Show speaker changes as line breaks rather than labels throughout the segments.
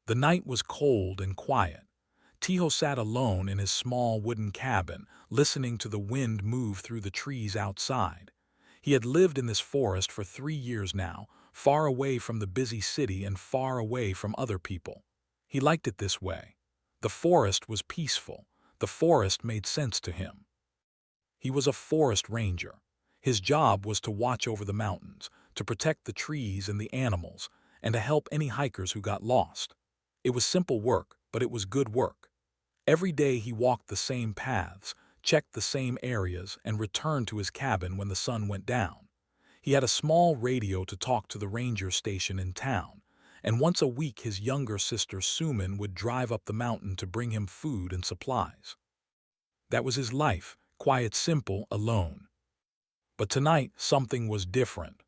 The night was cold and quiet. Tiho sat alone in his small wooden cabin, listening to the wind move through the trees outside. He had lived in this forest for 3 years now, far away from the busy city and far away from other people. He liked it this way. The forest was peaceful. The forest made sense to him. He was a forest ranger. His job was to watch over the mountains, to protect the trees and the animals, and to help any hikers who got lost. It was simple work, but it was good work. Every day he walked the same paths, checked the same areas, and returned to his cabin when the sun went down. He had a small radio to talk to the ranger station in town, and once a week his younger sister Suman would drive up the mountain to bring him food and supplies. That was his life, quiet, simple, alone. But tonight something was different.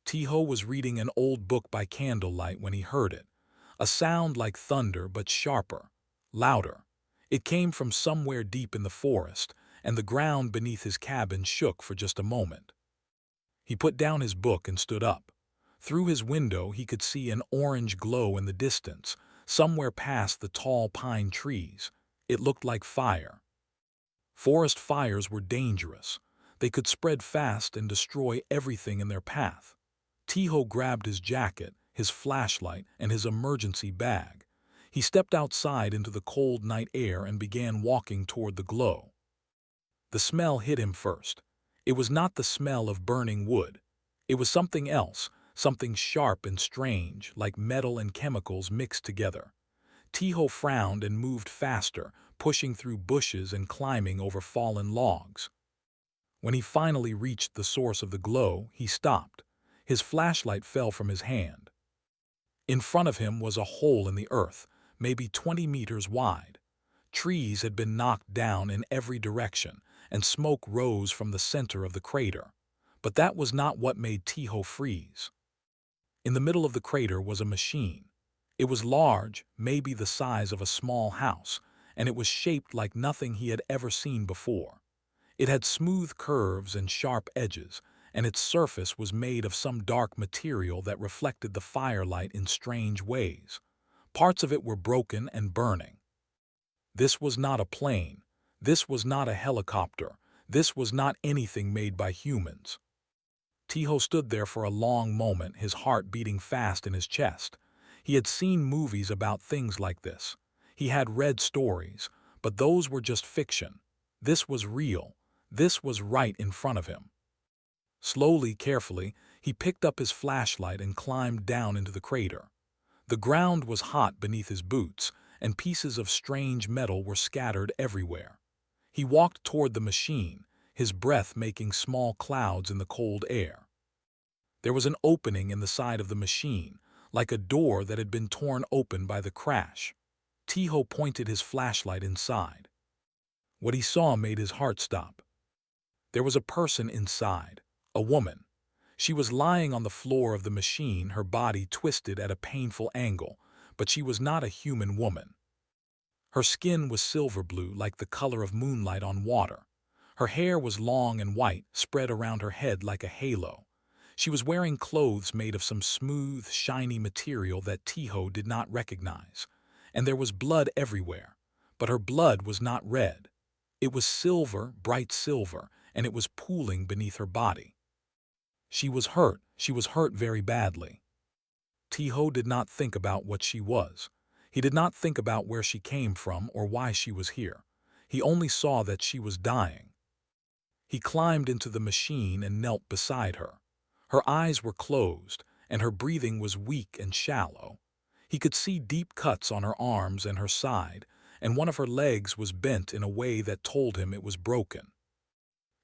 Tiho was reading an old book by candlelight when he heard it, a sound like thunder but sharper, louder. It came from somewhere deep in the forest, and the ground beneath his cabin shook for just a moment. He put down his book and stood up. Through his window he could see an orange glow in the distance, somewhere past the tall pine trees. It looked like fire. Forest fires were dangerous. They could spread fast and destroy everything in their path. Tiho grabbed his jacket, his flashlight, and his emergency bag. He stepped outside into the cold night air and began walking toward the glow. The smell hit him first. It was not the smell of burning wood. It was something else, something sharp and strange, like metal and chemicals mixed together. Tiho frowned and moved faster, pushing through bushes and climbing over fallen logs. When he finally reached the source of the glow, he stopped. His flashlight fell from his hand. In front of him was a hole in the earth, maybe 20 meters wide. Trees had been knocked down in every direction, and smoke rose from the center of the crater. But that was not what made Tiho freeze. In the middle of the crater was a machine. It was large, maybe the size of a small house, and it was shaped like nothing he had ever seen before. It had smooth curves and sharp edges, and its surface was made of some dark material that reflected the firelight in strange ways. Parts of it were broken and burning. This was not a plane. This was not a helicopter. This was not anything made by humans. Tiho stood there for a long moment, his heart beating fast in his chest. He had seen movies about things like this. He had read stories, but those were just fiction. This was real. This was right in front of him. Slowly, carefully, he picked up his flashlight and climbed down into the crater. The ground was hot beneath his boots, and pieces of strange metal were scattered everywhere. He walked toward the machine, his breath making small clouds in the cold air. There was an opening in the side of the machine, like a door that had been torn open by the crash. Tiho pointed his flashlight inside. What he saw made his heart stop. There was a person inside, a woman. She was lying on the floor of the machine, her body twisted at a painful angle, but she was not a human woman. Her skin was silver blue, like the color of moonlight on water. Her hair was long and white, spread around her head like a halo. She was wearing clothes made of some smooth, shiny material that Tiho did not recognize. And there was blood everywhere. But her blood was not red. It was silver, bright silver, and it was pooling beneath her body. She was hurt. She was hurt very badly. Tiho did not think about what she was. He did not think about where she came from or why she was here. He only saw that she was dying. He climbed into the machine and knelt beside her. Her eyes were closed, and her breathing was weak and shallow. He could see deep cuts on her arms and her side, and one of her legs was bent in a way that told him it was broken.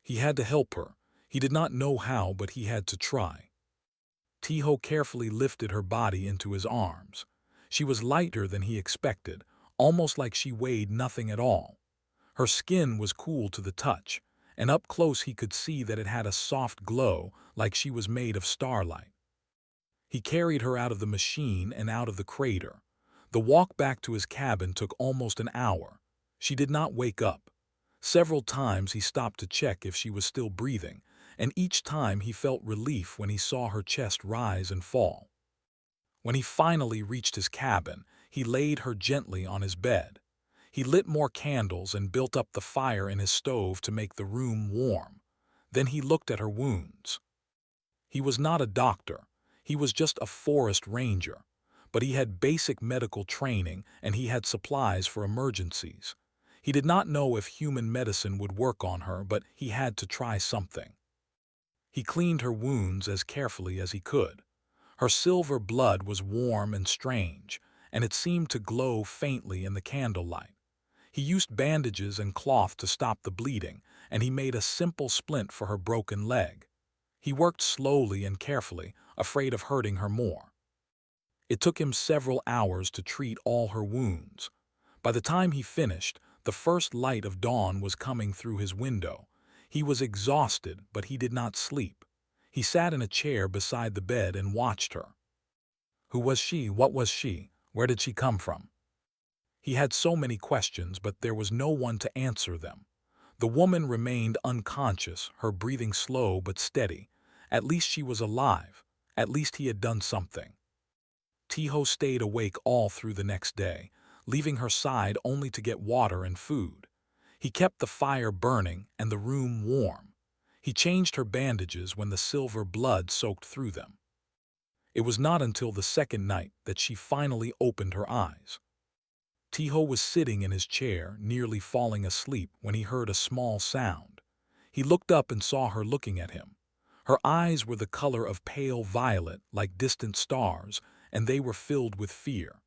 He had to help her. He did not know how, but he had to try. Tiho carefully lifted her body into his arms. She was lighter than he expected, almost like she weighed nothing at all. Her skin was cool to the touch, and up close he could see that it had a soft glow, like she was made of starlight. He carried her out of the machine and out of the crater. The walk back to his cabin took almost an hour. She did not wake up. Several times he stopped to check if she was still breathing, and each time he felt relief when he saw her chest rise and fall. When he finally reached his cabin, He laid her gently on his bed. He lit more candles and built up the fire in his stove to make the room warm. Then he looked at her wounds. He was not a doctor. He was just a forest ranger. But he had basic medical training and he had supplies for emergencies. He did not know if human medicine would work on her, but he had to try something. He cleaned her wounds as carefully as he could. Her silver blood was warm and strange, and it seemed to glow faintly in the candlelight. He used bandages and cloth to stop the bleeding, and he made a simple splint for her broken leg. He worked slowly and carefully, afraid of hurting her more. It took him several hours to treat all her wounds. By the time he finished, the first light of dawn was coming through his window. He was exhausted, but he did not sleep. He sat in a chair beside the bed and watched her. Who was she? What was she? Where did she come from? He had so many questions, but there was no one to answer them. The woman remained unconscious, her breathing slow but steady. At least she was alive. At least he had done something. Tiho stayed awake all through the next day, leaving her side only to get water and food. He kept the fire burning and the room warm. He changed her bandages when the silver blood soaked through them. It was not until the second night that she finally opened her eyes. Tiho was sitting in his chair, nearly falling asleep, when he heard a small sound. He looked up and saw her looking at him. Her eyes were the color of pale violet, like distant stars, and they were filled with fear.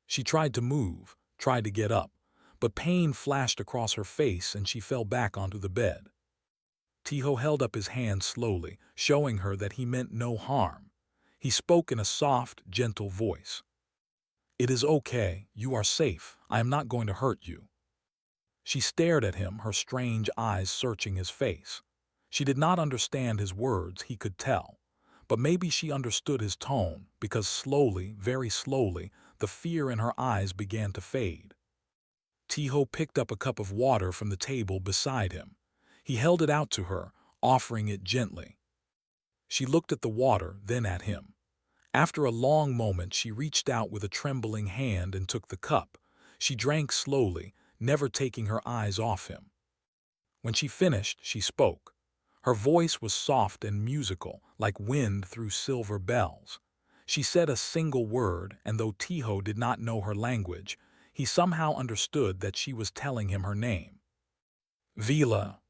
She tried to move, tried to get up, but pain flashed across her face and she fell back onto the bed. Tiho held up his hand slowly, showing her that he meant no harm. He spoke in a soft, gentle voice. "It is okay. You are safe. I am not going to hurt you." She stared at him, her strange eyes searching his face. She did not understand his words, he could tell. But maybe she understood his tone, because slowly, very slowly, the fear in her eyes began to fade. Tiho picked up a cup of water from the table beside him. He held it out to her, offering it gently. She looked at the water, then at him. After a long moment, she reached out with a trembling hand and took the cup. She drank slowly, never taking her eyes off him. When she finished, she spoke. Her voice was soft and musical, like wind through silver bells. She said a single word, and though Tiho did not know her language, he somehow understood that she was telling him her name. Vila.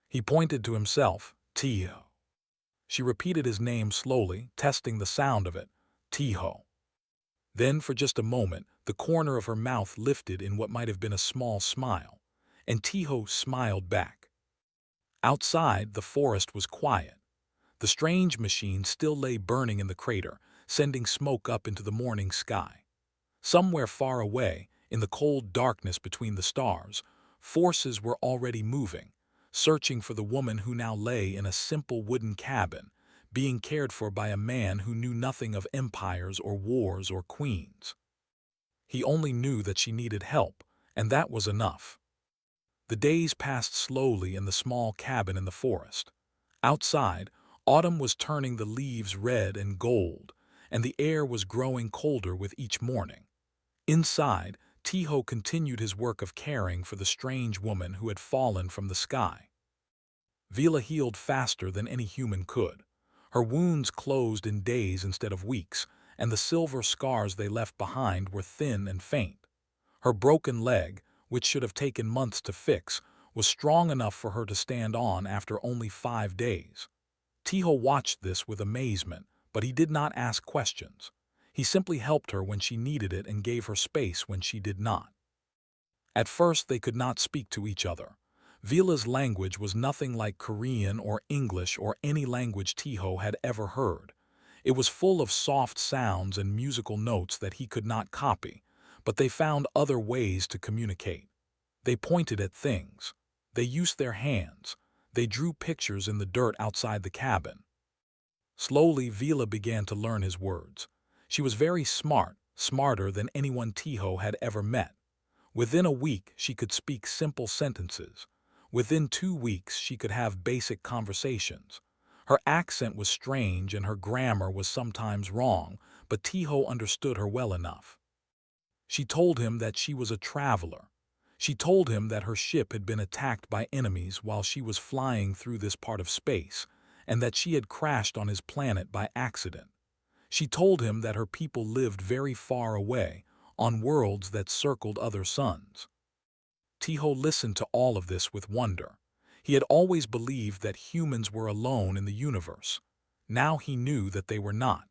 He pointed to himself. Tiho. She repeated his name slowly, testing the sound of it. Tiho. Then, for just a moment, the corner of her mouth lifted in what might have been a small smile, and Tiho smiled back. Outside, the forest was quiet. The strange machine still lay burning in the crater, sending smoke up into the morning sky. Somewhere far away, in the cold darkness between the stars, forces were already moving, searching for the woman who now lay in a simple wooden cabin, being cared for by a man who knew nothing of empires or wars or queens. He only knew that she needed help, and that was enough. The days passed slowly in the small cabin in the forest. Outside, autumn was turning the leaves red and gold, and the air was growing colder with each morning. Inside, Tiho continued his work of caring for the strange woman who had fallen from the sky. Vila healed faster than any human could. Her wounds closed in days instead of weeks, and the silver scars they left behind were thin and faint. Her broken leg, which should have taken months to fix, was strong enough for her to stand on after only 5 days. Tiho watched this with amazement, but he did not ask questions. He simply helped her when she needed it and gave her space when she did not. At first they could not speak to each other. Vila's language was nothing like Korean or English or any language Tiho had ever heard. It was full of soft sounds and musical notes that he could not copy, but they found other ways to communicate. They pointed at things. They used their hands. They drew pictures in the dirt outside the cabin. Slowly, Vila began to learn his words. She was very smart, smarter than anyone Tiho had ever met. Within a week, she could speak simple sentences. Within 2 weeks, she could have basic conversations. Her accent was strange and her grammar was sometimes wrong, but Tiho understood her well enough. She told him that she was a traveler. She told him that her ship had been attacked by enemies while she was flying through this part of space, and that she had crashed on his planet by accident. She told him that her people lived very far away, on worlds that circled other suns. Tiho listened to all of this with wonder. He had always believed that humans were alone in the universe. Now he knew that they were not.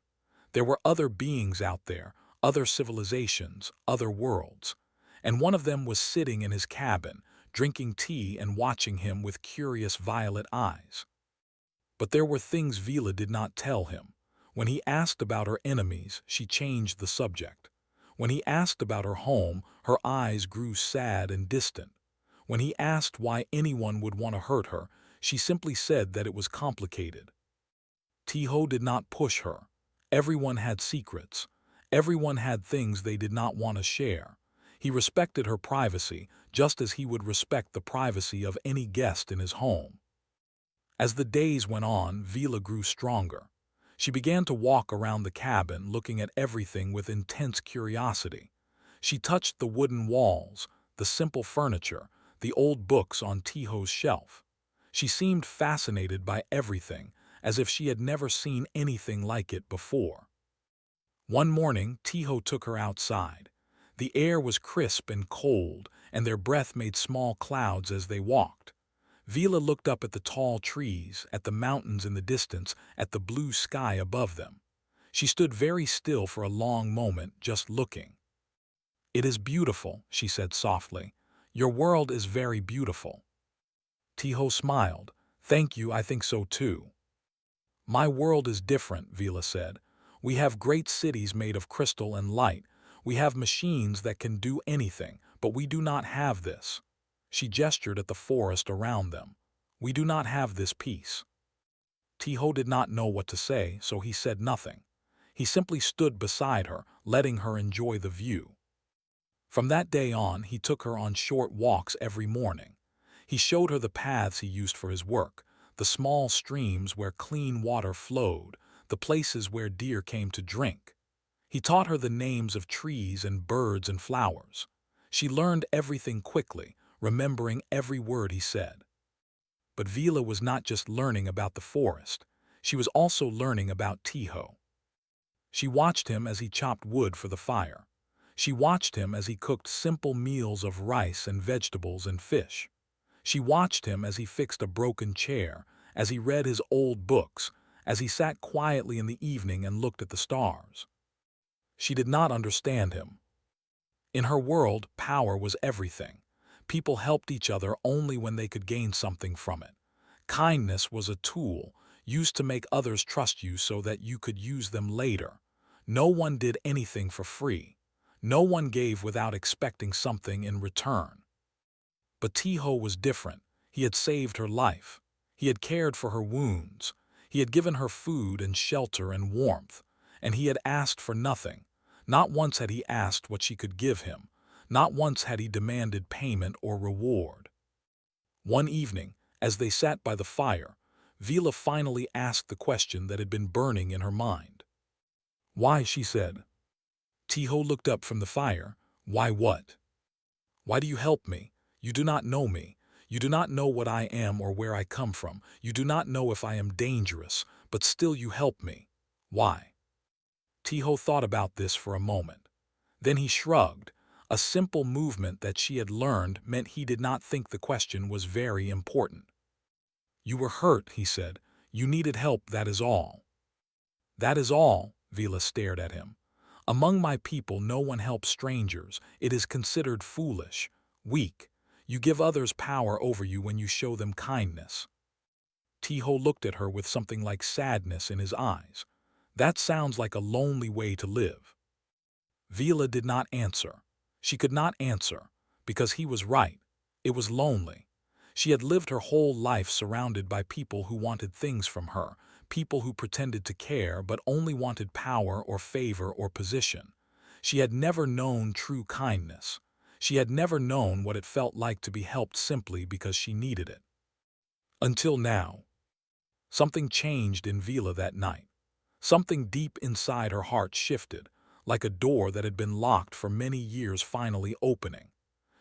There were other beings out there, other civilizations, other worlds. And one of them was sitting in his cabin, drinking tea and watching him with curious violet eyes. But there were things Vila did not tell him. When he asked about her enemies, she changed the subject. When he asked about her home, her eyes grew sad and distant. When he asked why anyone would want to hurt her, she simply said that it was complicated. Tiho did not push her. Everyone had secrets. Everyone had things they did not want to share. He respected her privacy, just as he would respect the privacy of any guest in his home. As the days went on, Vila grew stronger. She began to walk around the cabin, looking at everything with intense curiosity. She touched the wooden walls, the simple furniture, the old books on Tiho's shelf. She seemed fascinated by everything, as if she had never seen anything like it before. One morning, Tiho took her outside. The air was crisp and cold, and their breath made small clouds as they walked. Vila looked up at the tall trees, at the mountains in the distance, at the blue sky above them. She stood very still for a long moment, just looking. "It is beautiful," she said softly. "Your world is very beautiful." Tiho smiled. "Thank you, I think so too." "My world is different," Vila said. "We have great cities made of crystal and light. We have machines that can do anything, but we do not have this." She gestured at the forest around them. "We do not have this peace." Tiho did not know what to say, so he said nothing. He simply stood beside her, letting her enjoy the view. From that day on, he took her on short walks every morning. He showed her the paths he used for his work, the small streams where clean water flowed, the places where deer came to drink. He taught her the names of trees and birds and flowers. She learned everything quickly, remembering every word he said. But Vila was not just learning about the forest. She was also learning about Tiho. She watched him as he chopped wood for the fire. She watched him as he cooked simple meals of rice and vegetables and fish. She watched him as he fixed a broken chair, as he read his old books, as he sat quietly in the evening and looked at the stars. She did not understand him. In her world, power was everything. People helped each other only when they could gain something from it. Kindness was a tool, used to make others trust you so that you could use them later. No one did anything for free. No one gave without expecting something in return. But Tiho was different. He had saved her life. He had cared for her wounds. He had given her food and shelter and warmth. And he had asked for nothing. Not once had he asked what she could give him. Not once had he demanded payment or reward. One evening, as they sat by the fire, Vila finally asked the question that had been burning in her mind. "Why?" she said. Tiho looked up from the fire. "Why what? Why do you help me? You do not know me. You do not know what I am or where I come from. You do not know if I am dangerous, but still you help me. Why?" Tiho thought about this for a moment. Then he shrugged. A simple movement that she had learned meant he did not think the question was very important. "You were hurt," he said. "You needed help, that is all." "That is all?" Vila stared at him. "Among my people no one helps strangers. It is considered foolish, weak. You give others power over you when you show them kindness." Tiho looked at her with something like sadness in his eyes. "That sounds like a lonely way to live." Vila did not answer. She could not answer, because he was right. It was lonely. She had lived her whole life surrounded by people who wanted things from her, people who pretended to care but only wanted power or favor or position. She had never known true kindness. She had never known what it felt like to be helped simply because she needed it. Until now. Something changed in Vila that night. Something deep inside her heart shifted, like a door that had been locked for many years finally opening.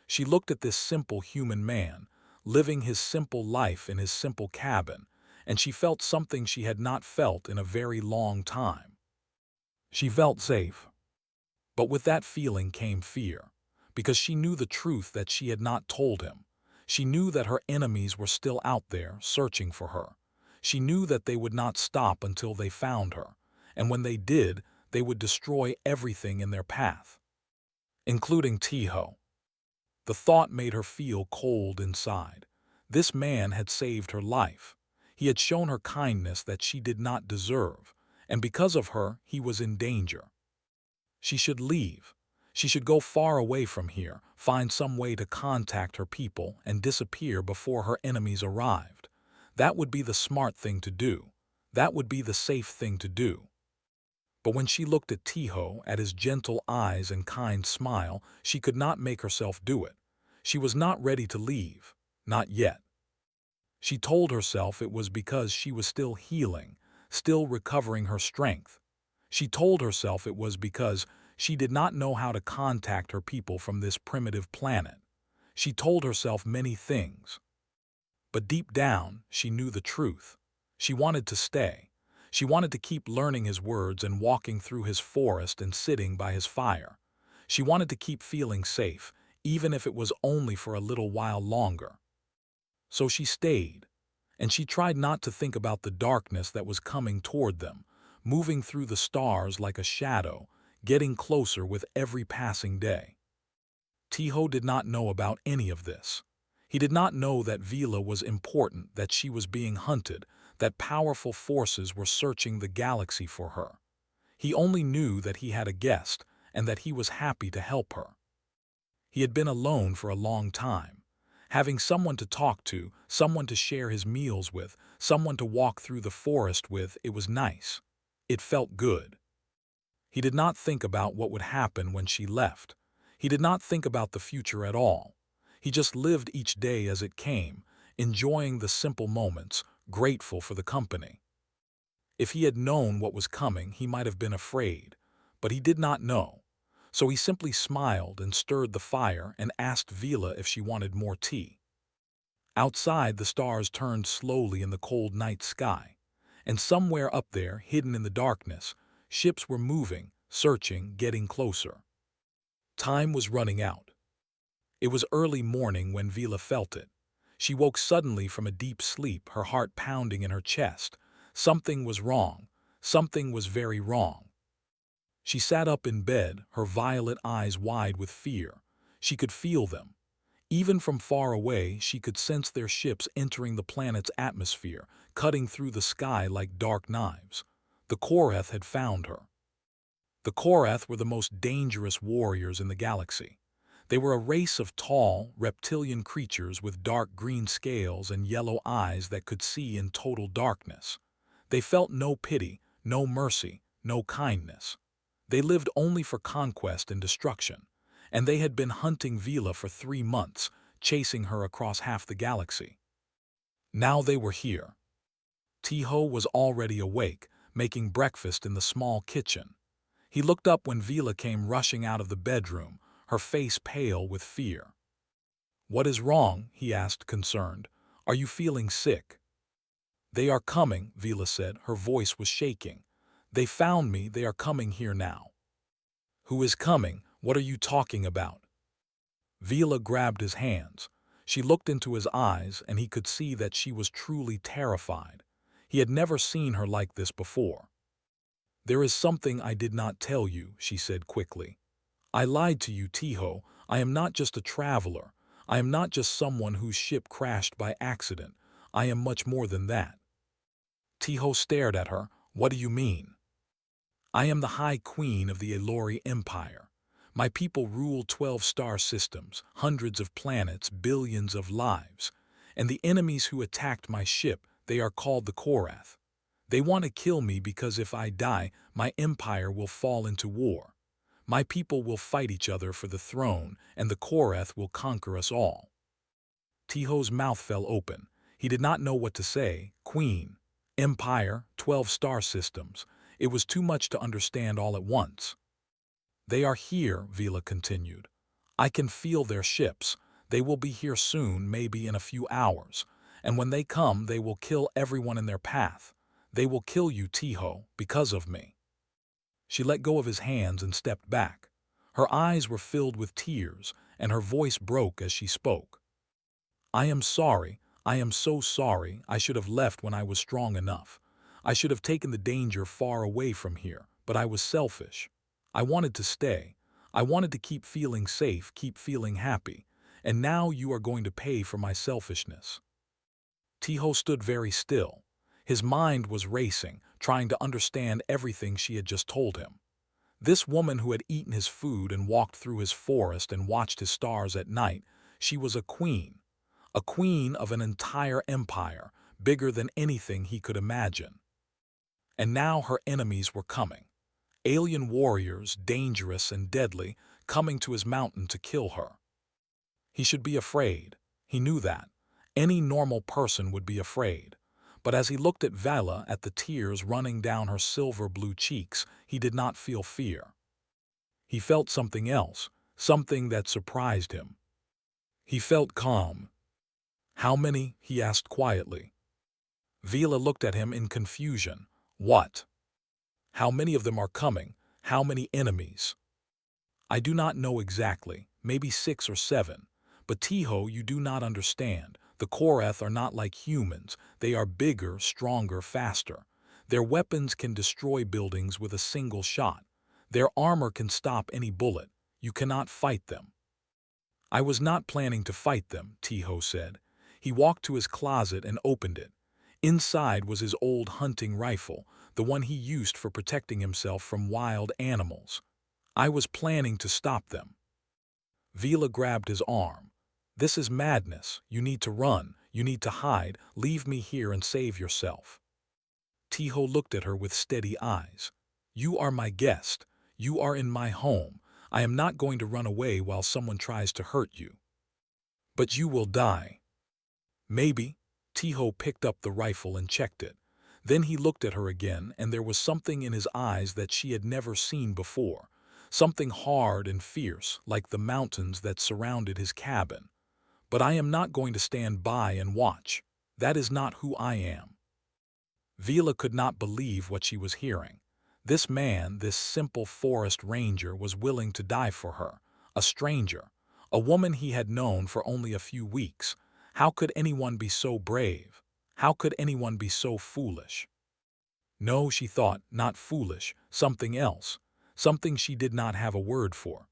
She looked at this simple human man, living his simple life in his simple cabin, and she felt something she had not felt in a very long time. She felt safe. But with that feeling came fear, because she knew the truth that she had not told him. She knew that her enemies were still out there searching for her. She knew that they would not stop until they found her, and when they did, they would destroy everything in their path, including Tiho. The thought made her feel cold inside. This man had saved her life. He had shown her kindness that she did not deserve, and because of her, he was in danger. She should leave. She should go far away from here, find some way to contact her people, and disappear before her enemies arrived. That would be the smart thing to do. That would be the safe thing to do. But when she looked at Tiho, at his gentle eyes and kind smile, she could not make herself do it. She was not ready to leave. Not yet. She told herself it was because she was still healing, still recovering her strength. She told herself it was because she did not know how to contact her people from this primitive planet. She told herself many things. But deep down, she knew the truth. She wanted to stay. She wanted to keep learning his words and walking through his forest and sitting by his fire. She wanted to keep feeling safe, even if it was only for a little while longer. So she stayed, and she tried not to think about the darkness that was coming toward them, moving through the stars like a shadow, getting closer with every passing day. Tiho did not know about any of this. He did not know that Vila was important, that she was being hunted, that powerful forces were searching the galaxy for her. He only knew that he had a guest and that he was happy to help her. He had been alone for a long time. Having someone to talk to, someone to share his meals with, someone to walk through the forest with, it was nice. It felt good. He did not think about what would happen when she left. He did not think about the future at all. He just lived each day as it came, enjoying the simple moments, grateful for the company. If he had known what was coming, he might have been afraid, but he did not know. So he simply smiled and stirred the fire and asked Vila if she wanted more tea. Outside, the stars turned slowly in the cold night sky, and somewhere up there, hidden in the darkness, ships were moving, searching, getting closer. Time was running out. It was early morning when Vila felt it. She woke suddenly from a deep sleep, her heart pounding in her chest. Something was wrong. Something was very wrong. She sat up in bed, her violet eyes wide with fear. She could feel them. Even from far away, she could sense their ships entering the planet's atmosphere, cutting through the sky like dark knives. The Korath had found her. The Korath were the most dangerous warriors in the galaxy. They were a race of tall, reptilian creatures with dark green scales and yellow eyes that could see in total darkness. They felt no pity, no mercy, no kindness. They lived only for conquest and destruction, and they had been hunting Vila for 3 months, chasing her across half the galaxy. Now they were here. Tiho was already awake, making breakfast in the small kitchen. He looked up when Vila came rushing out of the bedroom, her face pale with fear. "What is wrong?" he asked, concerned. "Are you feeling sick?" "They are coming," Vila said. Her voice was shaking. "They found me. They are coming here now." "Who is coming? What are you talking about?" Vila grabbed his hands. She looked into his eyes, and he could see that she was truly terrified. He had never seen her like this before. "There is something I did not tell you," she said quickly. "I lied to you, Tiho. I am not just a traveler. I am not just someone whose ship crashed by accident. I am much more than that." Tiho stared at her. "What do you mean?" "I am the High Queen of the Elori Empire. My people rule 12 star systems, hundreds of planets, billions of lives. And the enemies who attacked my ship, they are called the Korath. They want to kill me because if I die, my empire will fall into war. My people will fight each other for the throne, and the Korath will conquer us all." Tiho's mouth fell open. He did not know what to say. Queen, empire, 12 star systems. It was too much to understand all at once. They are here, Vila continued. I can feel their ships. They will be here soon, maybe in a few hours. And when they come, they will kill everyone in their path. They will kill you, Tiho, because of me. She let go of his hands and stepped back. Her eyes were filled with tears, and her voice broke as she spoke. I am sorry. I am so sorry. I should have left when I was strong enough. I should have taken the danger far away from here, but I was selfish. I wanted to stay. I wanted to keep feeling safe, keep feeling happy. And now you are going to pay for my selfishness. Tiho stood very still. His mind was racing, trying to understand everything she had just told him. This woman who had eaten his food and walked through his forest and watched his stars at night, she was a queen of an entire empire, bigger than anything he could imagine. And now her enemies were coming. Alien warriors, dangerous and deadly, coming to his mountain to kill her. He should be afraid. He knew that. Any normal person would be afraid. But as he looked at Vala, at the tears running down her silver-blue cheeks, he did not feel fear. He felt something else, something that surprised him. He felt calm. How many? He asked quietly. Vila looked at him in confusion. What? How many of them are coming? How many enemies? I do not know exactly, maybe 6 or 7. But Tiho, you do not understand. The Koreth are not like humans. They are bigger, stronger, faster. Their weapons can destroy buildings with a single shot. Their armor can stop any bullet. You cannot fight them. I was not planning to fight them, Tiho said. He walked to his closet and opened it. Inside was his old hunting rifle, the one he used for protecting himself from wild animals. I was planning to stop them. Vila grabbed his arm. This is madness. You need to run. You need to hide. Leave me here and save yourself. Tiho looked at her with steady eyes. You are my guest. You are in my home. I am not going to run away while someone tries to hurt you. But you will die. Maybe. Tiho picked up the rifle and checked it. Then he looked at her again, and there was something in his eyes that she had never seen before. Something hard and fierce, like the mountains that surrounded his cabin. But I am not going to stand by and watch. That is not who I am. Vila could not believe what she was hearing. This man, this simple forest ranger, was willing to die for her. A stranger. A woman he had known for only a few weeks. How could anyone be so brave? How could anyone be so foolish? No, she thought, not foolish, something else. Something she did not have a word for.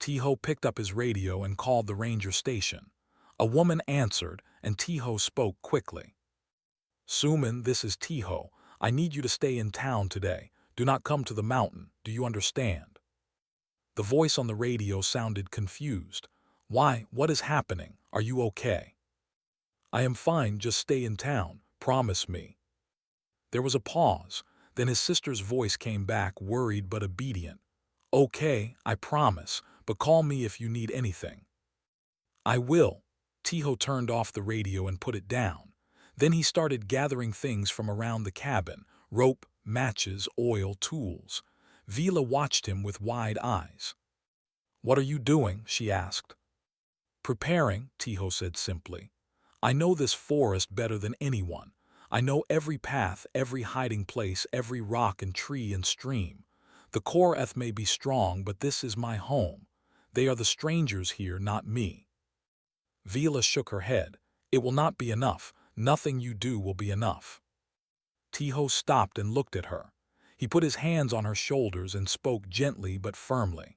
Tiho picked up his radio and called the ranger station. A woman answered, and Tiho spoke quickly. Suman, this is Tiho. I need you to stay in town today. Do not come to the mountain. Do you understand? The voice on the radio sounded confused. Why? What is happening? Are you okay? I am fine. Just stay in town. Promise me. There was a pause. Then his sister's voice came back, worried but obedient. Okay, I promise, but call me if you need anything. I will. Tiho turned off the radio and put it down. Then he started gathering things from around the cabin: rope, matches, oil, tools. Vila watched him with wide eyes. What are you doing? She asked. Preparing, Tiho said simply. I know this forest better than anyone. I know every path, every hiding place, every rock and tree and stream. The Koreth may be strong, but this is my home. They are the strangers here, not me. Vila shook her head. It will not be enough. Nothing you do will be enough. Tiho stopped and looked at her. He put his hands on her shoulders and spoke gently but firmly.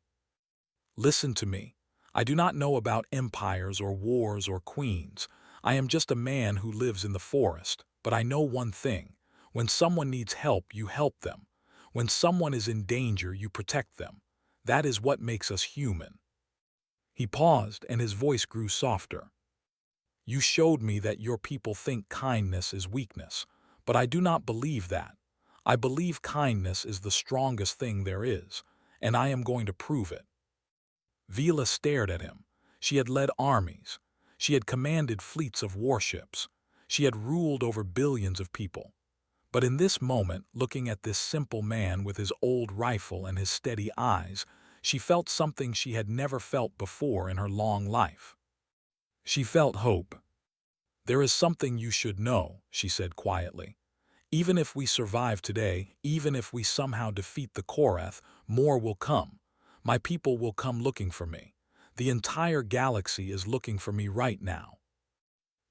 Listen to me. I do not know about empires or wars or queens. I am just a man who lives in the forest. But I know one thing. When someone needs help, you help them. When someone is in danger, you protect them. That is what makes us human. He paused, and his voice grew softer. You showed me that your people think kindness is weakness, but I do not believe that. I believe kindness is the strongest thing there is, and I am going to prove it. Vila stared at him. She had led armies. She had commanded fleets of warships. She had ruled over billions of people. But in this moment, looking at this simple man with his old rifle and his steady eyes, She felt something she had never felt before in her long life. She felt hope. "There is something you should know," she said quietly. "Even if we survive today, even if we somehow defeat the Korath, more will come. My people will come looking for me. The entire galaxy is looking for me right now."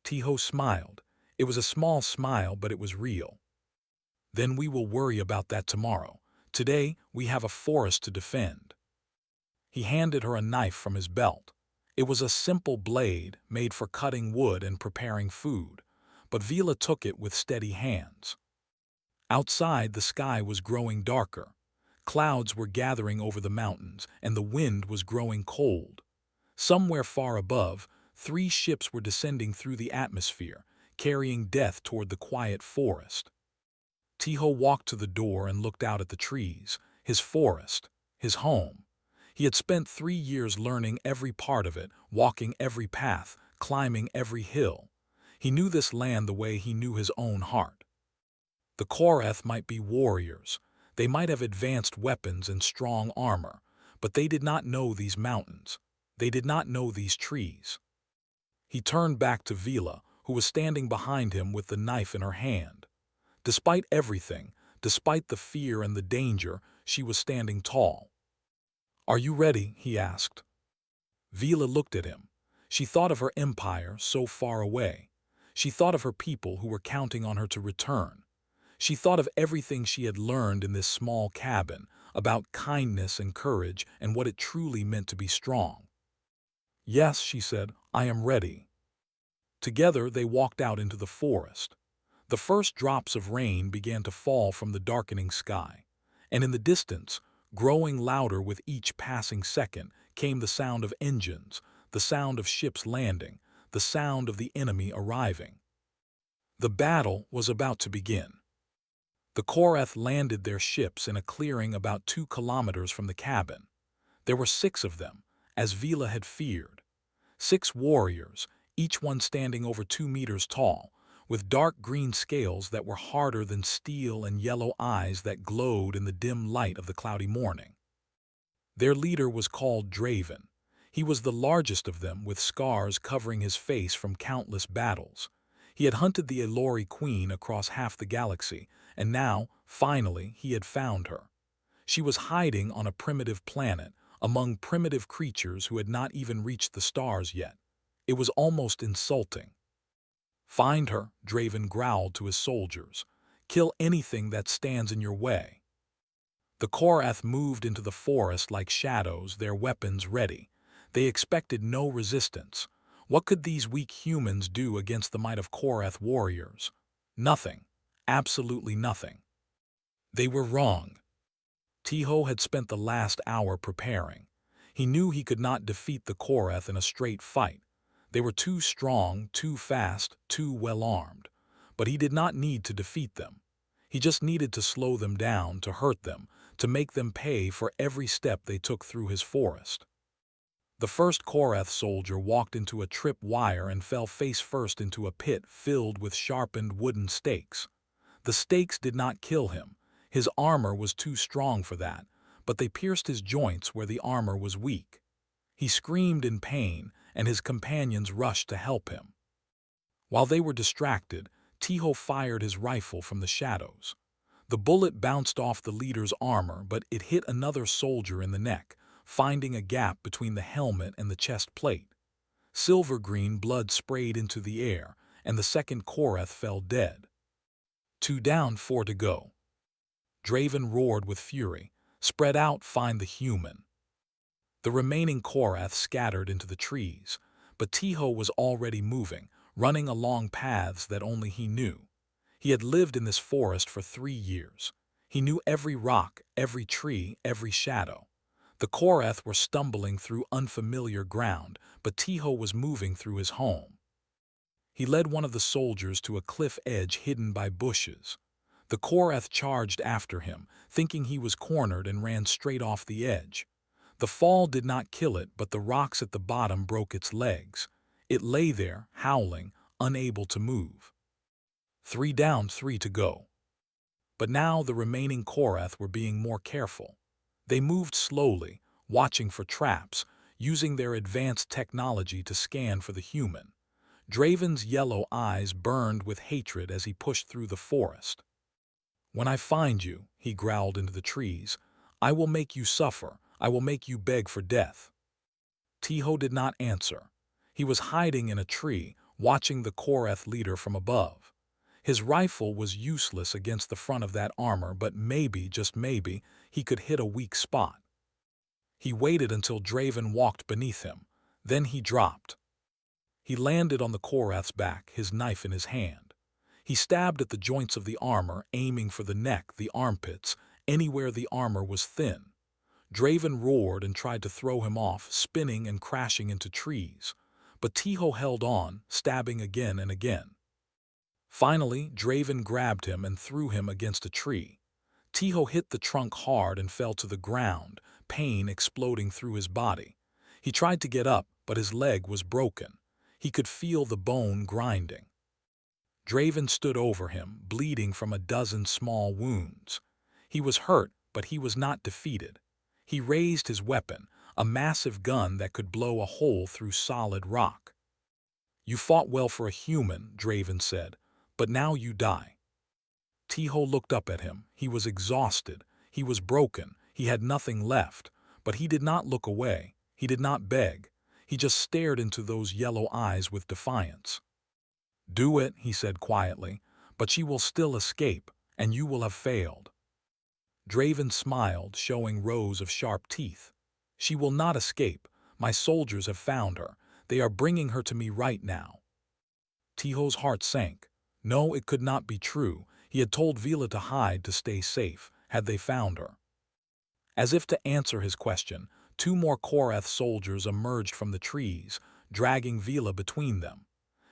Tiho smiled. It was a small smile, but it was real. "Then we will worry about that tomorrow. Today, we have a forest to defend." He handed her a knife from his belt. It was a simple blade made for cutting wood and preparing food, but Vila took it with steady hands. Outside, the sky was growing darker. Clouds were gathering over the mountains, and the wind was growing cold. Somewhere far above, 3 ships were descending through the atmosphere, carrying death toward the quiet forest. Tiho walked to the door and looked out at the trees, his forest, his home. He had spent 3 years learning every part of it, walking every path, climbing every hill. He knew this land the way he knew his own heart. The Korath might be warriors. They might have advanced weapons and strong armor, but they did not know these mountains. They did not know these trees. He turned back to Vila, who was standing behind him with the knife in her hand. Despite everything, despite the fear and the danger, she was standing tall. "Are you ready?" he asked. Vila looked at him. She thought of her empire so far away. She thought of her people who were counting on her to return. She thought of everything she had learned in this small cabin, about kindness and courage and what it truly meant to be strong. "Yes," she said, "I am ready." Together they walked out into the forest. The first drops of rain began to fall from the darkening sky, and in the distance, growing louder with each passing second, came the sound of engines, the sound of ships landing, the sound of the enemy arriving. The battle was about to begin. The Korath landed their ships in a clearing about 2 kilometers from the cabin. There were 6 of them, as Vila had feared. 6 warriors, each one standing over 2 meters tall, with dark green scales that were harder than steel and yellow eyes that glowed in the dim light of the cloudy morning. Their leader was called Draven. He was the largest of them, with scars covering his face from countless battles. He had hunted the Elori Queen across half the galaxy, and now, finally, he had found her. She was hiding on a primitive planet, among primitive creatures who had not even reached the stars yet. It was almost insulting. "Find her," Draven growled to his soldiers. "Kill anything that stands in your way." The Korath moved into the forest like shadows, their weapons ready. They expected no resistance. What could these weak humans do against the might of Korath warriors? Nothing. Absolutely nothing. They were wrong. Tiho had spent the last hour preparing. He knew he could not defeat the Korath in a straight fight. They were too strong, too fast, too well-armed. But he did not need to defeat them. He just needed to slow them down, to hurt them, to make them pay for every step they took through his forest. The first Korath soldier walked into a trip-wire and fell face-first into a pit filled with sharpened wooden stakes. The stakes did not kill him. His armor was too strong for that, but they pierced his joints where the armor was weak. He screamed in pain, and his companions rushed to help him. While they were distracted, Tiho fired his rifle from the shadows. The bullet bounced off the leader's armor, but it hit another soldier in the neck, finding a gap between the helmet and the chest plate. Silver-green blood sprayed into the air, and the second Korath fell dead. 2 down, 4 to go. Draven roared with fury. "Spread out, find the human." The remaining Korath scattered into the trees, but Tiho was already moving, running along paths that only he knew. He had lived in this forest for 3 years. He knew every rock, every tree, every shadow. The Korath were stumbling through unfamiliar ground, but Tiho was moving through his home. He led one of the soldiers to a cliff edge hidden by bushes. The Korath charged after him, thinking he was cornered, and ran straight off the edge. The fall did not kill it, but the rocks at the bottom broke its legs. It lay there, howling, unable to move. 3 down, 3 to go. But now the remaining Korath were being more careful. They moved slowly, watching for traps, using their advanced technology to scan for the human. Draven's yellow eyes burned with hatred as he pushed through the forest. "When I find you," he growled into the trees, "I will make you suffer. I will make you beg for death." Tiho did not answer. He was hiding in a tree, watching the Korath leader from above. His rifle was useless against the front of that armor, but maybe, just maybe, he could hit a weak spot. He waited until Draven walked beneath him. Then he dropped. He landed on the Korath's back, his knife in his hand. He stabbed at the joints of the armor, aiming for the neck, the armpits, anywhere the armor was thin. Draven roared and tried to throw him off, spinning and crashing into trees. But Tiho held on, stabbing again and again. Finally, Draven grabbed him and threw him against a tree. Tiho hit the trunk hard and fell to the ground, pain exploding through his body. He tried to get up, but his leg was broken. He could feel the bone grinding. Draven stood over him, bleeding from a dozen small wounds. He was hurt, but he was not defeated. He raised his weapon, a massive gun that could blow a hole through solid rock. "You fought well for a human," Draven said, "but now you die." Tiho looked up at him. He was exhausted. He was broken. He had nothing left. But he did not look away. He did not beg. He just stared into those yellow eyes with defiance. "Do it," he said quietly, "but she will still escape, and you will have failed." Draven smiled, showing rows of sharp teeth. "She will not escape. My soldiers have found her. They are bringing her to me right now." Tiho's heart sank. No, it could not be true. He had told Vila to hide to stay safe, had they found her. As if to answer his question, two more Korath soldiers emerged from the trees, dragging Vila between them.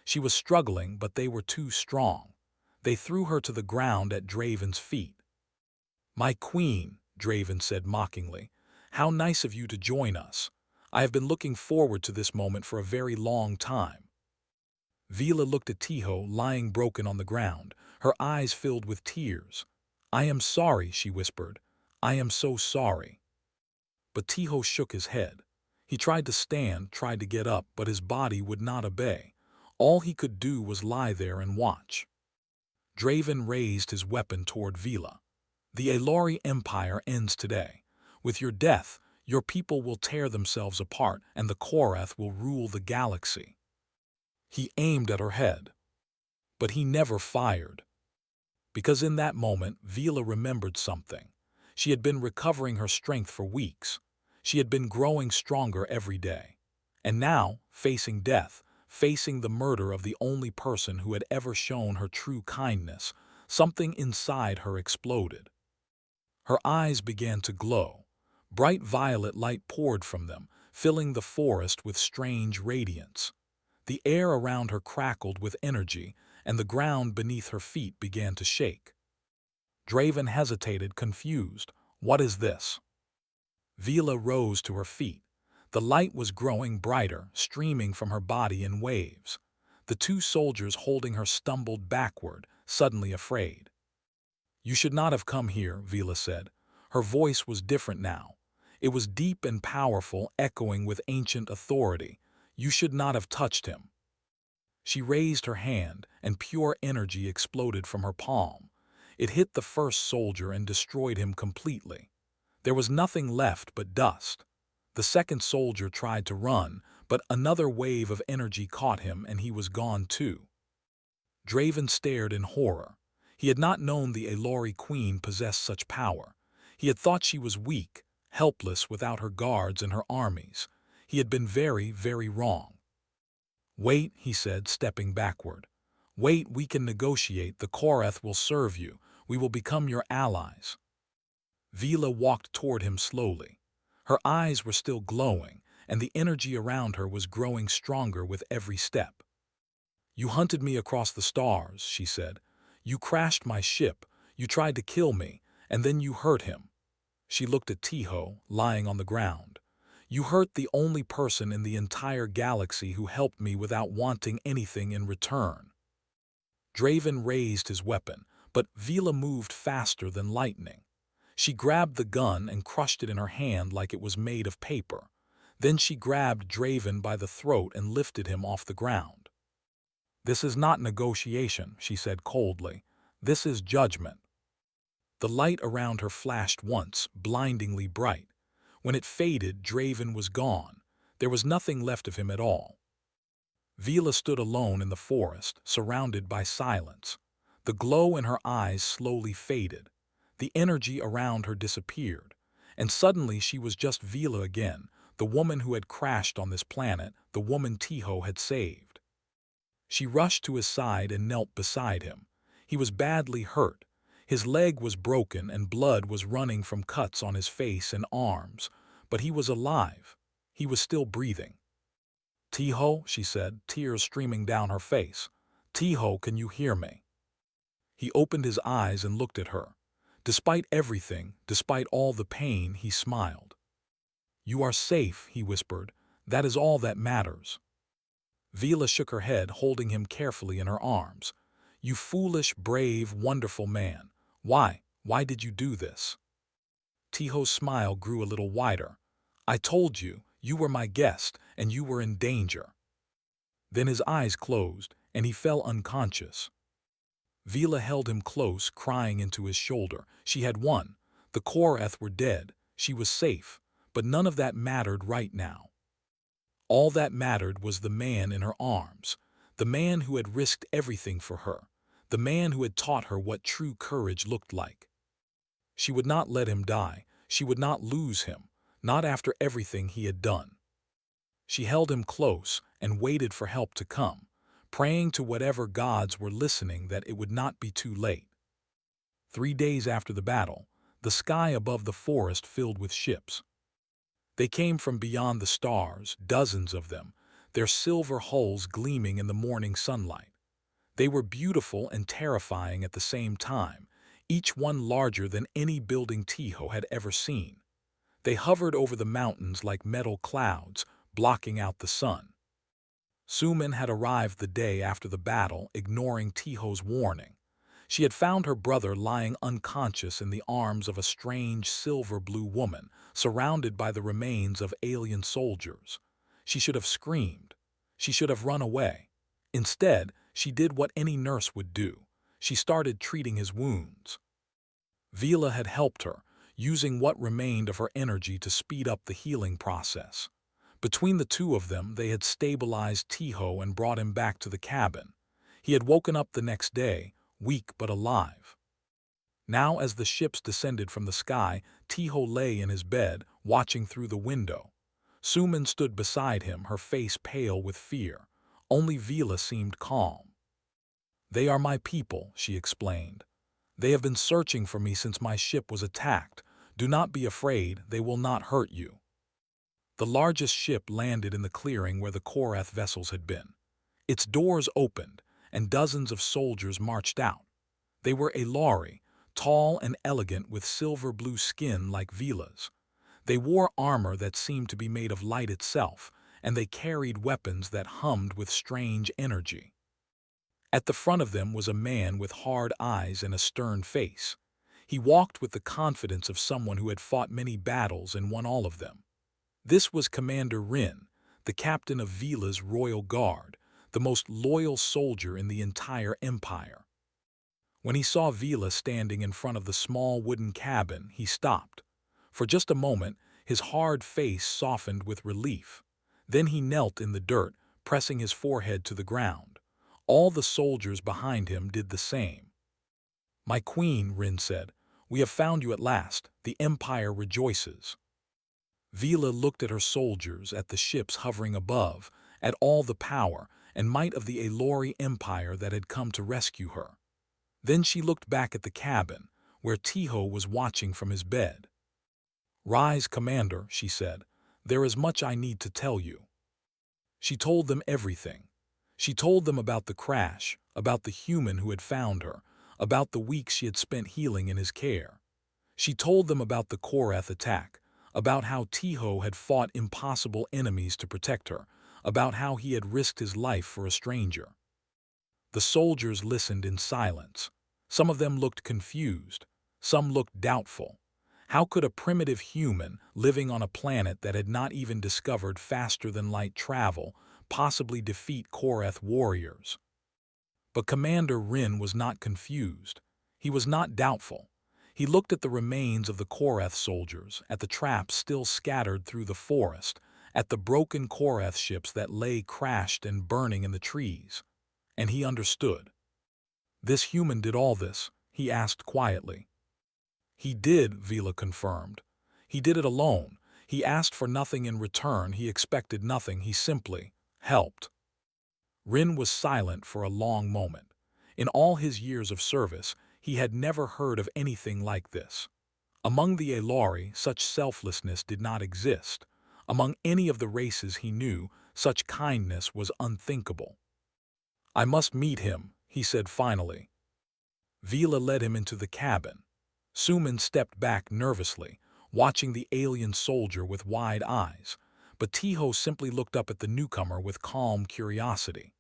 She was struggling, but they were too strong. They threw her to the ground at Draven's feet. "My queen," Draven said mockingly, "how nice of you to join us. I have been looking forward to this moment for a very long time." Vila looked at Tiho, lying broken on the ground, her eyes filled with tears. "I am sorry," she whispered. "I am so sorry." But Tiho shook his head. He tried to stand, tried to get up, but his body would not obey. All he could do was lie there and watch. Draven raised his weapon toward Vila. "The Elori Empire ends today. With your death, your people will tear themselves apart, and the Korath will rule the galaxy." He aimed at her head, but he never fired. Because in that moment, Vila remembered something. She had been recovering her strength for weeks. She had been growing stronger every day. And now, facing death, facing the murder of the only person who had ever shown her true kindness, something inside her exploded. Her eyes began to glow. Bright violet light poured from them, filling the forest with strange radiance. The air around her crackled with energy, and the ground beneath her feet began to shake. Draven hesitated, confused. "What is this?" Vila rose to her feet. The light was growing brighter, streaming from her body in waves. The two soldiers holding her stumbled backward, suddenly afraid. "You should not have come here," Vila said. Her voice was different now. It was deep and powerful, echoing with ancient authority. "You should not have touched him." She raised her hand, and pure energy exploded from her palm. It hit the first soldier and destroyed him completely. There was nothing left but dust. The second soldier tried to run, but another wave of energy caught him and he was gone too. Draven stared in horror. He had not known the Elori Queen possessed such power. He had thought she was weak, helpless without her guards and her armies. He had been very, very wrong. "Wait," he said, stepping backward. "Wait, we can negotiate. The Korath will serve you. We will become your allies." Vila walked toward him slowly. Her eyes were still glowing, and the energy around her was growing stronger with every step. "You hunted me across the stars," she said. "You crashed my ship, you tried to kill me, and then you hurt him." She looked at Tiho, lying on the ground. "You hurt the only person in the entire galaxy who helped me without wanting anything in return." Draven raised his weapon, but Vila moved faster than lightning. She grabbed the gun and crushed it in her hand like it was made of paper. Then she grabbed Draven by the throat and lifted him off the ground. "This is not negotiation," she said coldly. "This is judgment." The light around her flashed once, blindingly bright. When it faded, Draven was gone. There was nothing left of him at all. Vila stood alone in the forest, surrounded by silence. The glow in her eyes slowly faded. The energy around her disappeared. And suddenly she was just Vila again, the woman who had crashed on this planet, the woman Tiho had saved. She rushed to his side and knelt beside him. He was badly hurt. His leg was broken and blood was running from cuts on his face and arms. But he was alive. He was still breathing. "Tiho," she said, tears streaming down her face. "Tiho, can you hear me?" He opened his eyes and looked at her. Despite everything, despite all the pain, he smiled. "You are safe," he whispered. "That is all that matters." Vila shook her head, holding him carefully in her arms. "You foolish, brave, wonderful man. Why did you do this?" Tiho's smile grew a little wider. "I told you, you were my guest, and you were in danger." Then his eyes closed, and he fell unconscious. Vila held him close, crying into his shoulder. She had won. The Korath were dead. She was safe. But none of that mattered right now. All that mattered was the man in her arms, the man who had risked everything for her, the man who had taught her what true courage looked like. She would not let him die. She would not lose him, not after everything he had done. She held him close and waited for help to come, praying to whatever gods were listening that it would not be too late. 3 days after the battle, the sky above the forest filled with ships. They came from beyond the stars, dozens of them, their silver hulls gleaming in the morning sunlight. They were beautiful and terrifying at the same time, each one larger than any building Tiho had ever seen. They hovered over the mountains like metal clouds, blocking out the sun. Suman had arrived the day after the battle, ignoring Tiho's warning. She had found her brother lying unconscious in the arms of a strange silver-blue woman, surrounded by the remains of alien soldiers. She should have screamed. She should have run away. Instead, she did what any nurse would do. She started treating his wounds. Vila had helped her, using what remained of her energy to speed up the healing process. Between the two of them, they had stabilized Tiho and brought him back to the cabin. He had woken up the next day, weak but alive. Now, as the ships descended from the sky, Tiho lay in his bed, watching through the window. Suman stood beside him, her face pale with fear. Only Vila seemed calm. "They are my people," she explained. "They have been searching for me since my ship was attacked. Do not be afraid, they will not hurt you." The largest ship landed in the clearing where the Korath vessels had been. Its doors opened, and dozens of soldiers marched out. They were Elari, tall and elegant with silver-blue skin like Vila's. They wore armor that seemed to be made of light itself, and they carried weapons that hummed with strange energy. At the front of them was a man with hard eyes and a stern face. He walked with the confidence of someone who had fought many battles and won all of them. This was Commander Rin, the captain of Vila's royal guard, the most loyal soldier in the entire empire. When he saw Vila standing in front of the small wooden cabin, he stopped. For just a moment, his hard face softened with relief. Then he knelt in the dirt, pressing his forehead to the ground. All the soldiers behind him did the same. "My queen," Rin said, "we have found you at last. The empire rejoices." Vila looked at her soldiers, at the ships hovering above, at all the power and might of the Elori Empire that had come to rescue her. Then she looked back at the cabin, where Tiho was watching from his bed. "Rise, Commander," she said. "There is much I need to tell you." She told them everything. She told them about the crash, about the human who had found her, about the weeks she had spent healing in his care. She told them about the Korath attack, about how Tiho had fought impossible enemies to protect her, about how he had risked his life for a stranger. The soldiers listened in silence. Some of them looked confused. Some looked doubtful. How could a primitive human living on a planet that had not even discovered faster-than-light travel possibly defeat Koreth warriors? But Commander Rin was not confused. He was not doubtful. He looked at the remains of the Koreth soldiers, at the traps still scattered through the forest, at the broken Koreth ships that lay crashed and burning in the trees. And he understood. This human did all this, he asked quietly. He did, Vila confirmed. He did it alone. He asked for nothing in return. He expected nothing. He simply helped. Rin was silent for a long moment. In all his years of service, he had never heard of anything like this. Among the Elari, such selflessness did not exist. Among any of the races he knew, such kindness was unthinkable. "I must meet him," he said finally. Vila led him into the cabin. Suman stepped back nervously, watching the alien soldier with wide eyes, but Tiho simply looked up at the newcomer with calm curiosity.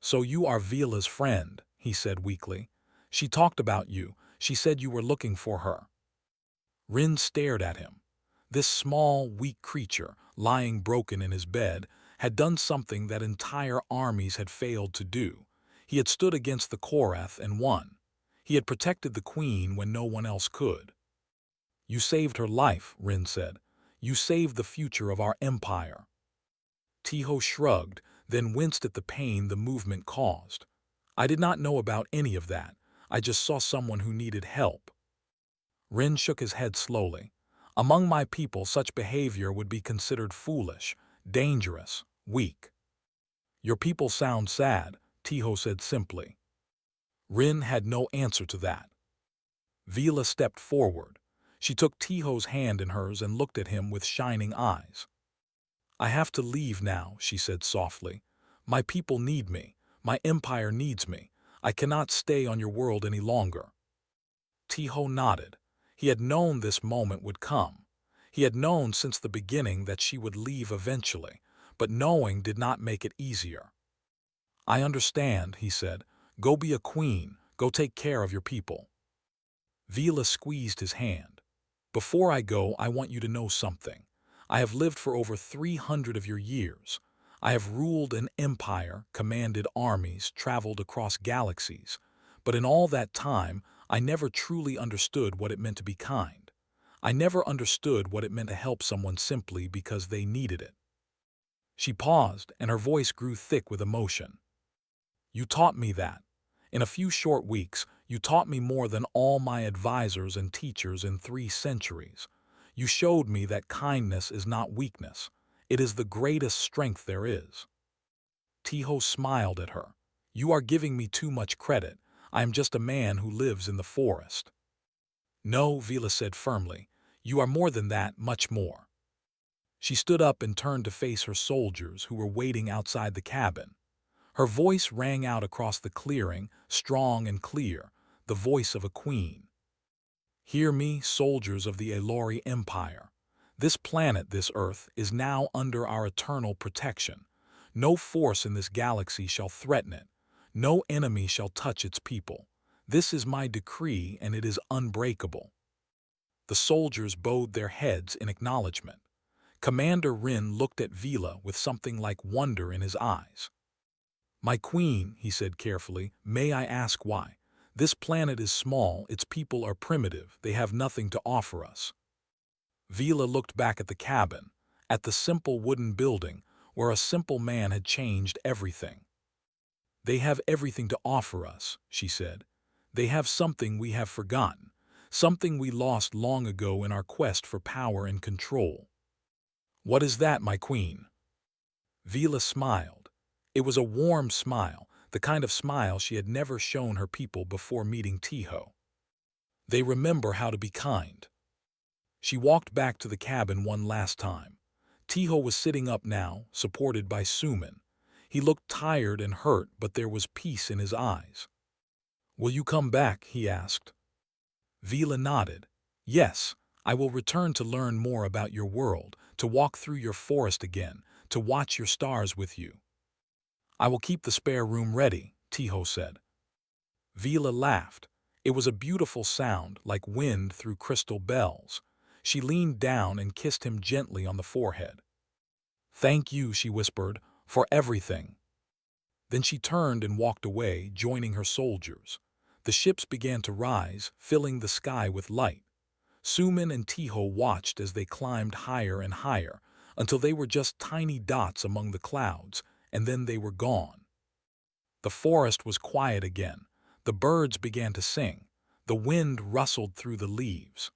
"So you are Vila's friend," he said weakly. "She talked about you. She said you were looking for her." Rin stared at him. This small, weak creature, lying broken in his bed, had done something that entire armies had failed to do. He had stood against the Koreth and won. He had protected the queen when no one else could. "You saved her life," Rin said. "You saved the future of our empire." Tiho shrugged, then winced at the pain the movement caused. "I did not know about any of that. I just saw someone who needed help." Rin shook his head slowly. "Among my people, such behavior would be considered foolish, dangerous, weak." "Your people sound sad," Tiho said simply. Rin had no answer to that. Vila stepped forward. She took Tiho's hand in hers and looked at him with shining eyes. "I have to leave now," she said softly. "My people need me. My empire needs me. I cannot stay on your world any longer." Tiho nodded. He had known this moment would come. He had known since the beginning that she would leave eventually, but knowing did not make it easier. "I understand," he said. "Go be a queen. Go take care of your people." Vila squeezed his hand. "Before I go, I want you to know something. I have lived for over 300 of your years. I have ruled an empire, commanded armies, traveled across galaxies. But in all that time, I never truly understood what it meant to be kind. I never understood what it meant to help someone simply because they needed it." She paused, and her voice grew thick with emotion. "You taught me that. In a few short weeks, you taught me more than all my advisors and teachers in 3 centuries. You showed me that kindness is not weakness. It is the greatest strength there is." Tiho smiled at her. "You are giving me too much credit. I am just a man who lives in the forest." "No," Vila said firmly. "You are more than that, much more." She stood up and turned to face her soldiers who were waiting outside the cabin. Her voice rang out across the clearing, strong and clear, the voice of a queen. "Hear me, soldiers of the Elori Empire. This planet, this Earth, is now under our eternal protection. No force in this galaxy shall threaten it. No enemy shall touch its people. This is my decree, and it is unbreakable." The soldiers bowed their heads in acknowledgement. Commander Rin looked at Vila with something like wonder in his eyes. "My queen," he said carefully, "may I ask why? This planet is small, its people are primitive, they have nothing to offer us." Vila looked back at the cabin, at the simple wooden building, where a simple man had changed everything. "They have everything to offer us," she said. "They have something we have forgotten, something we lost long ago in our quest for power and control." "What is that, my queen?" Vila smiled. It was a warm smile, the kind of smile she had never shown her people before meeting Tiho. "They remember how to be kind." She walked back to the cabin one last time. Tiho was sitting up now, supported by Suman. He looked tired and hurt, but there was peace in his eyes. "Will you come back?" he asked. Vila nodded. "Yes, I will return to learn more about your world, to walk through your forest again, to watch your stars with you." "I will keep the spare room ready," Tiho said. Vila laughed. It was a beautiful sound, like wind through crystal bells. She leaned down and kissed him gently on the forehead. "Thank you," she whispered, "for everything." Then she turned and walked away, joining her soldiers. The ships began to rise, filling the sky with light. Suman and Tiho watched as they climbed higher and higher, until they were just tiny dots among the clouds, and then they were gone. The forest was quiet again. The birds began to sing. The wind rustled through the leaves.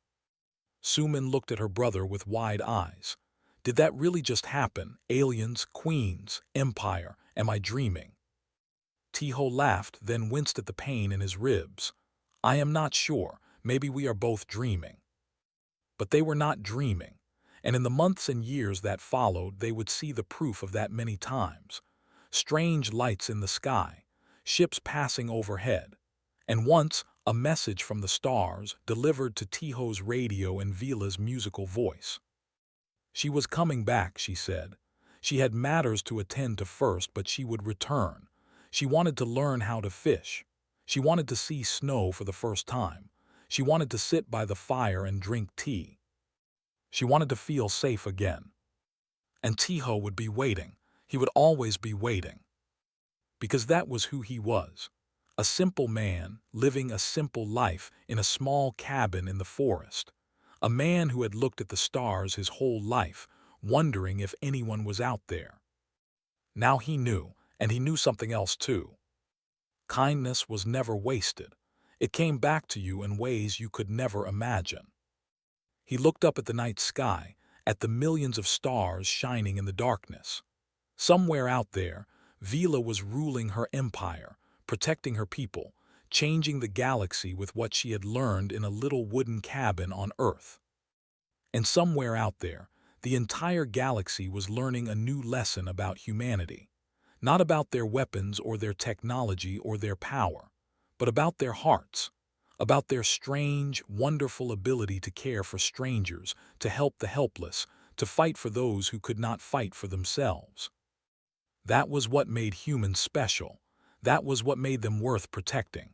Suman looked at her brother with wide eyes. Did that really just happen? Aliens, queens, empire, am I dreaming? Tiho laughed, then winced at the pain in his ribs. I am not sure. Maybe we are both dreaming. But they were not dreaming, and in the months and years that followed, they would see the proof of that many times. Strange lights in the sky, ships passing overhead, and once a message from the stars delivered to Tiho's radio in Vila's musical voice. She was coming back, she said. She had matters to attend to first, but she would return. She wanted to learn how to fish. She wanted to see snow for the first time. She wanted to sit by the fire and drink tea. She wanted to feel safe again. And Tiho would be waiting. He would always be waiting. Because that was who he was. A simple man, living a simple life in a small cabin in the forest. A man who had looked at the stars his whole life, wondering if anyone was out there. Now he knew, and he knew something else too. Kindness was never wasted. It came back to you in ways you could never imagine. He looked up at the night sky, at the millions of stars shining in the darkness. Somewhere out there, Vila was ruling her empire, protecting her people, changing the galaxy with what she had learned in a little wooden cabin on Earth. And somewhere out there, the entire galaxy was learning a new lesson about humanity. Not about their weapons or their technology or their power, but about their hearts, about their strange, wonderful ability to care for strangers, to help the helpless, to fight for those who could not fight for themselves. That was what made humans special. That was what made them worth protecting.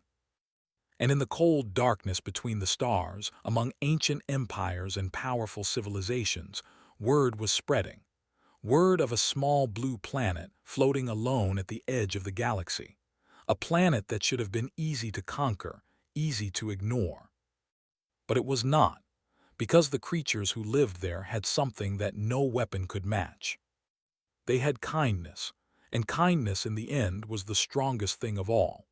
And in the cold darkness between the stars, among ancient empires and powerful civilizations, word was spreading. Word of a small blue planet floating alone at the edge of the galaxy. A planet that should have been easy to conquer, easy to ignore. But it was not, because the creatures who lived there had something that no weapon could match. They had kindness, and kindness in the end was the strongest thing of all.